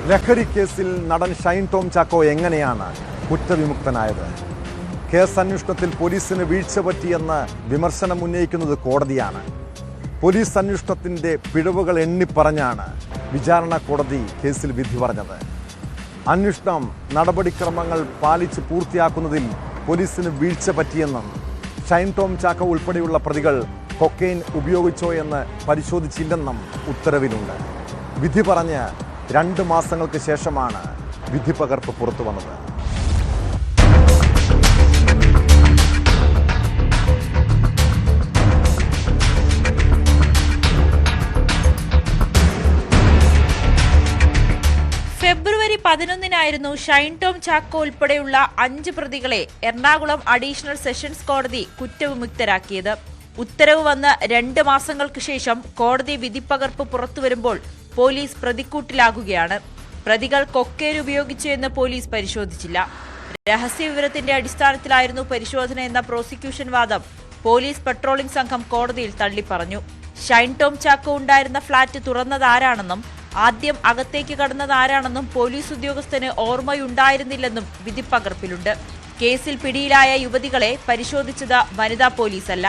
ലഹരി കേസിൽ നടൻ ഷൈൻ ടോം ചാക്കോ എങ്ങനെയാണ് കുറ്റവിമുക്തനായത്? കേസ് അന്വേഷണത്തിൽ പോലീസിന് വീഴ്ച പറ്റിയെന്ന് വിമർശനം ഉന്നയിക്കുന്നത് കോടതിയാണ്. പോലീസ് അന്വേഷണത്തിൻ്റെ പിഴവുകൾ എണ്ണിപ്പറഞ്ഞാണ് വിചാരണ കോടതി കേസിൽ വിധി പറഞ്ഞത്. അന്വേഷണം നടപടിക്രമങ്ങൾ പാലിച്ച് പൂർത്തിയാക്കുന്നതിൽ പോലീസിന് വീഴ്ച പറ്റിയെന്നും ഷൈൻ ടോം ചാക്കോ ഉൾപ്പെടെയുള്ള പ്രതികൾ കൊക്കൈൻ ഉപയോഗിച്ചോ എന്ന് പരിശോധിച്ചില്ലെന്നും ഉത്തരവിലുണ്ട്. വിധി പറഞ്ഞ് 2 മാസങ്ങൾക്ക് ശേഷമാണ് വിധി പകർപ്പ് പുറത്തു വന്നത്. ഫെബ്രുവരി 11-നായിരുന്നു ഷൈൻ ടോം ചാക്കോ ഉൾപ്പെടെയുള്ള 5 പ്രതികളെ എറണാകുളം അഡീഷണൽ സെഷൻസ് കോടതി കുറ്റവിമുക്തരാക്കിയത്. ഉത്തരവ് വന്ന് 2 മാസങ്ങൾക്ക് ശേഷം കോടതി വിധിപ്പകർപ്പ് പുറത്തുവരുമ്പോൾ പോലീസ് പ്രതിക്കൂട്ടിലാകുകയാണ്. പ്രതികൾ കൊക്കൈൻ ഉപയോഗിച്ചു എന്ന് പോലീസ് പരിശോധിച്ചില്ല. രഹസ്യവിവരത്തിന്റെ അടിസ്ഥാനത്തിലായിരുന്നു പരിശോധന എന്ന പ്രോസിക്യൂഷൻ വാദം പോലീസ് പട്രോളിംഗ് സംഘം കോടതിയിൽ തള്ളിപ്പറഞ്ഞു. ഷൈൻ ടോം ചാക്കോ ഉണ്ടായിരുന്ന ഫ്ളാറ്റ് തുറന്നതാരാണെന്നും ആദ്യം അകത്തേക്ക് കടന്നതാരാണെന്നും പോലീസ് ഉദ്യോഗസ്ഥന് ഓർമ്മയുണ്ടായിരുന്നില്ലെന്നും വിധിപ്പകർപ്പിലുണ്ട്. കേസിൽ പിടിയിലായ യുവതികളെ പരിശോധിച്ചത് വനിതാ പോലീസല്ല.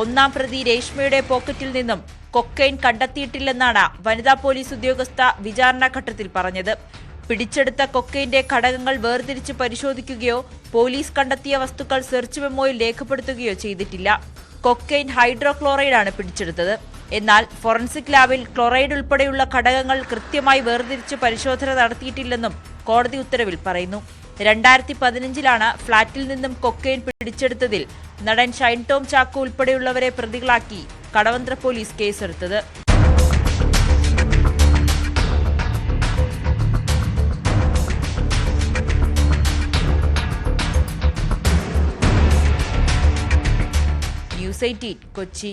1-ാം പ്രതി രേഷ്മയുടെ പോക്കറ്റിൽ നിന്നും കൊക്കൈൻ കണ്ടെത്തിയിട്ടില്ലെന്നാണ് വനിതാ പോലീസ് ഉദ്യോഗസ്ഥ വിചാരണഘട്ടത്തിൽ പറഞ്ഞത്. പിടിച്ചെടുത്ത കൊക്കൈന്റെ ഘടകങ്ങൾ വേർതിരിച്ച് പരിശോധിക്കുകയോ പോലീസ് കണ്ടെത്തിയ വസ്തുക്കൾ സെർച്ച് മെമ്മോയിൽ രേഖപ്പെടുത്തുകയോ ചെയ്തിട്ടില്ല. കൊക്കൈൻ ഹൈഡ്രോക്ലോറൈഡാണ് പിടിച്ചെടുത്തത്. എന്നാൽ ഫോറൻസിക് ലാബിൽ ക്ലോറൈഡ് ഉൾപ്പെടെയുള്ള ഘടകങ്ങൾ കൃത്യമായി വേർതിരിച്ച് പരിശോധന നടത്തിയിട്ടില്ലെന്നും കോടതി ഉത്തരവിൽ പറയുന്നു. 2015-ലാണ് ഫ്ളാറ്റിൽ നിന്നും കൊക്കൈൻ പിടിച്ചെടുത്തതിൽ നടൻ ഷൈൻ ടോം ചാക്കോ ഉൾപ്പെടെയുള്ളവരെ പ്രതികളാക്കി കടവന്ത്ര പോലീസ് കേസെടുത്തത്. ന്യൂസ് 18 കൊച്ചി.